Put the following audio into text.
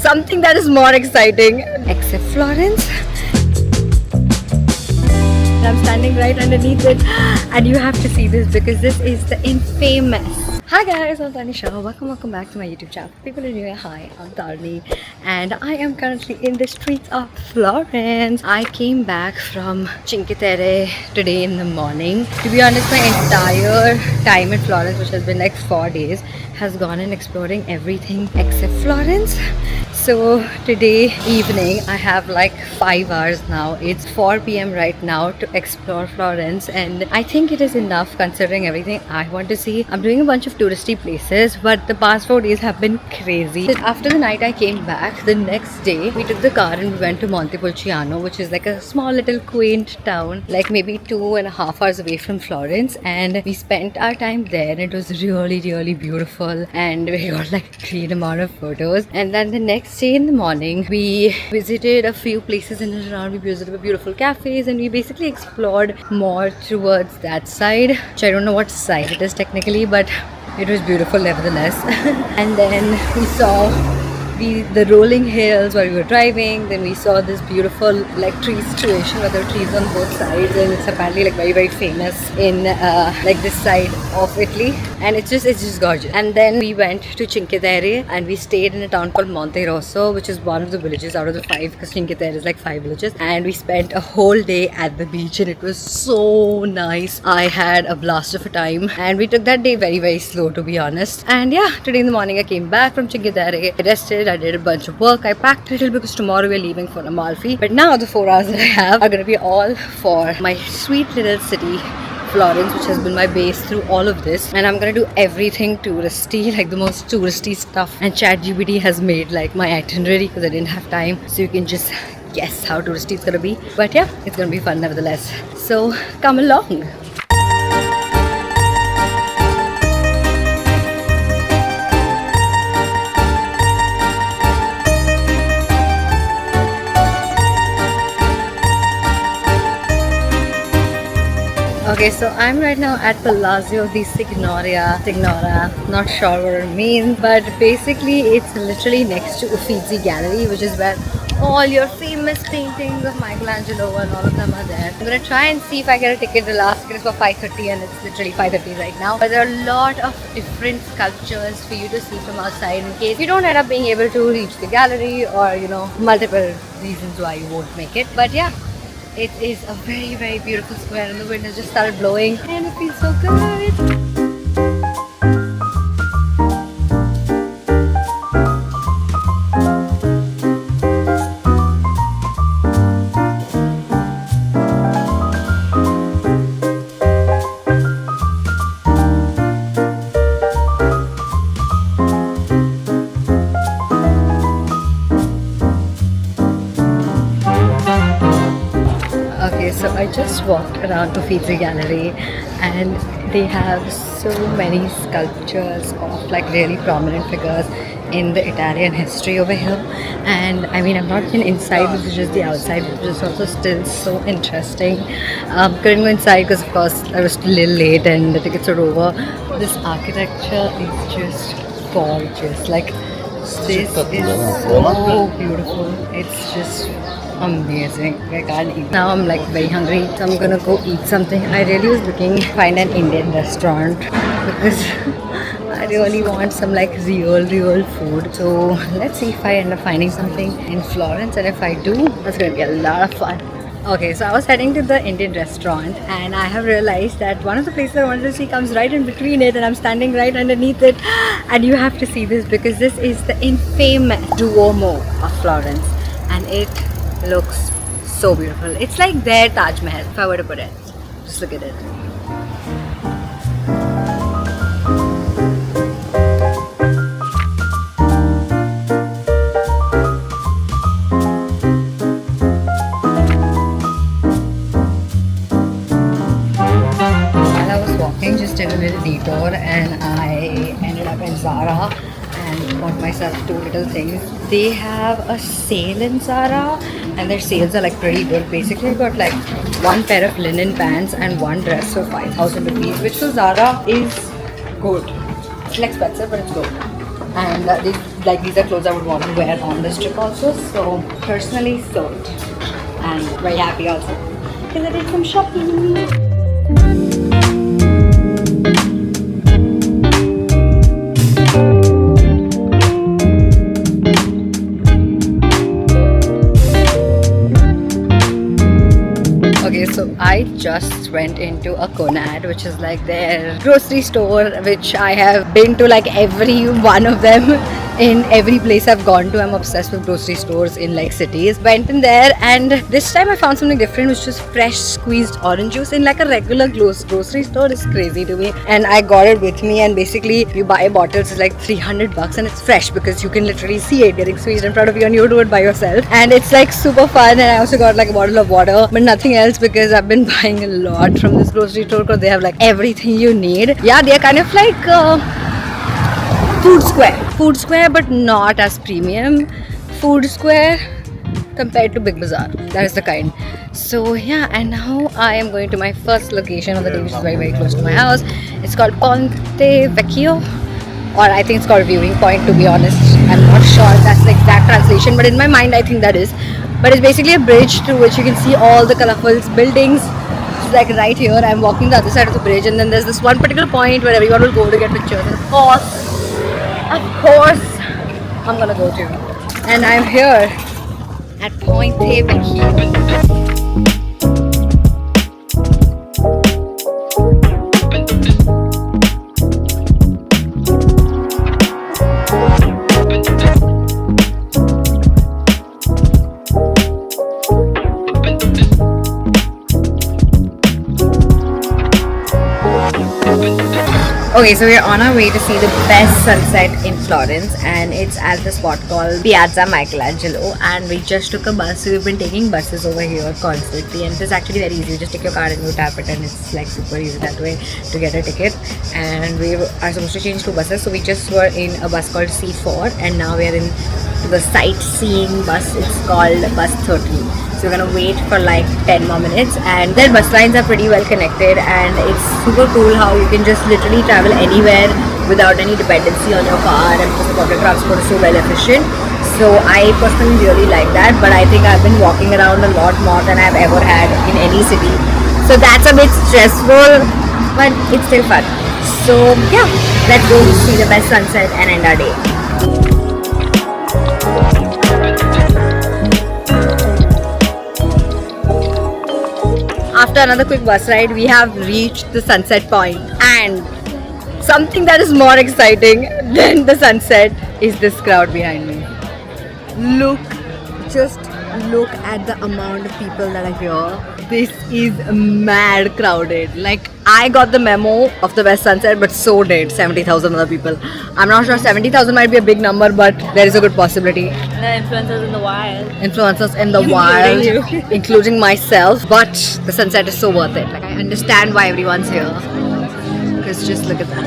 something that is more exciting. Except Florence. I'm standing right underneath it, and you have to see this because this is the infamous. Hi guys, I'm Tanisha. Welcome back to my YouTube channel. People are new. Hi, I'm Tarni, and I am currently in the streets of Florence. I came back from Cinque Terre today in the morning. To be honest, my entire time in Florence, which has been like 4 days, has gone in exploring everything except Florence. So today evening I have like 5 hours now. It's 4 p.m. right now to explore Florence, and I think it is enough considering everything I want to see. I'm doing a bunch of touristy places, but the past 4 days have been crazy. After the night I came back, the next day we took the car and we went to Montepulciano, which is like a small little quaint town, like maybe 2.5 hours away from Florence, and we spent our time there, and it was really beautiful, and we got like a great amount of photos. And then the next day in the morning we visited a few places in and around. We visited beautiful cafes, and we basically explored more towards that side, which I don't know what side it is technically, but it was beautiful nevertheless. And then we saw the rolling hills while we were driving. Then we saw this beautiful like tree situation where there are trees on both sides, and it's apparently like very famous in like this side of Italy, and it's just gorgeous. And then we went to Cinque Terre and we stayed in a town called Monte Rosso, which is one of the villages out of the 5, because Cinque Terre is like 5 villages, and we spent a whole day at the beach, and it was so nice. I had a blast of a time, and we took that day very slow, to be honest. And yeah, today in the morning I came back from Cinque Terre, I rested, I did a bunch of work, I packed a little because tomorrow we're leaving for Amalfi. But now the 4 hours that I have are going to be all for my sweet little city Florence, which has been my base through all of this, and I'm gonna do everything touristy, like the most touristy stuff. And ChatGPT has made like my itinerary because I didn't have time, so you can just guess how touristy it's gonna be. But yeah, it's gonna be fun nevertheless, so come along. Okay, so I'm right now at Palazzo di Signora, not sure what it means, but basically it's literally next to Uffizi Gallery, which is where all your famous paintings of Michelangelo and all of them are there. I'm gonna try and see if I get a ticket. The last ticket is for 5:30 and it's literally 5:30 right now. But there are a lot of different sculptures for you to see from outside in case you don't end up being able to reach the gallery, or you know, multiple reasons why you won't make it. But yeah, it is a very beautiful square, and the wind has just started blowing and it feels so good. So I just walked around Uffizi Gallery, and they have so many sculptures of like really prominent figures in the Italian history over here. And I mean, I've not been inside, this is just the outside, which is also still so interesting. Couldn't go inside because of course I was a little late and the tickets are over. This architecture is just gorgeous. Like, this is so beautiful. It's just amazing. I can't eat. Now I'm like very hungry, so I'm gonna go eat something. I really was looking to find an Indian restaurant because I really want some like real food. So let's see if I end up finding something in Florence, and if I do, that's gonna be a lot of fun. Okay, so I was heading to the Indian restaurant, and I have realized that one of the places I wanted to see comes right in between it, and I'm standing right underneath it. And you have to see this because this is the infamous Duomo of Florence, and it looks so beautiful. It's like their Taj Mahal, if I were to put it. Just look at it. Just did a little detour, and I ended up in Zara and bought myself 2 little things. They have a sale in Zara, and their sales are like pretty good. Basically, I got like 1 pair of linen pants and 1 dress for 5,000 rupees, which for Zara is good. It's expensive, but it's good. And like these are clothes I would want to wear on this trip also. So personally sold and very happy also because I did some shopping. Okay, so I just went into a Conad, which is like their grocery store, which I have been to like every one of them. In every place I've gone to, I'm obsessed with grocery stores in like cities. Went in there and this time I found something different, which was fresh squeezed orange juice in like a regular grocery store. Is crazy to me. And I got it with me, and basically you buy bottles, it's like $300 and it's fresh because you can literally see it getting squeezed in front of you and you do it by yourself. And it's like super fun. And I also got like a bottle of water, but nothing else because I've been buying a lot from this grocery store because they have like everything you need. Yeah, they're kind of like Food Square, but not as premium. Food Square compared to Big Bazaar. That is the kind. So yeah, and now I am going to my first location of the day, which is very, very close to my house. It's called Ponte Vecchio, or I think it's called Viewing Point, to be honest. I'm not sure if that's the exact translation, but in my mind I think that is. But it's basically a bridge through which you can see all the colorful buildings. It's like right here, I'm walking the other side of the bridge, and then there's this one particular point where everyone will go to get pictures. And of course, I'm gonna go to. And I'm here at Ponte Vecchio. Okay, so we're on our way to see the best sunset in Florence, and it's at the spot called Piazza Michelangelo, and we just took a bus. So we've been taking buses over here constantly, and it's actually very easy. You just take your card and you tap it, and it's like super easy that way to get a ticket. And we are supposed to change 2 buses, so we just were in a bus called C4, and now we're in the sightseeing bus. It's called bus 13. So we're gonna wait for like 10 more minutes, and their bus lines are pretty well connected, and it's super cool how you can just literally travel anywhere without any dependency on your car, and because the public transport is so well efficient. So I personally really like that, but I think I've been walking around a lot more than I've ever had in any city. So that's a bit stressful, but it's still fun. So yeah, let's go see the best sunset and end our day. After another quick bus ride, we have reached the sunset point, and something that is more exciting than the sunset is this crowd behind me. Just look at the amount of people that are here. This is mad crowded. Like, I got the memo of the best sunset, but so did 70,000 other people. I'm not sure, 70,000 might be a big number, but there is a good possibility. The influencers in the wild. Influencers in the wild, including myself. But the sunset is so worth it. Like, I understand why everyone's here. Because just look at that.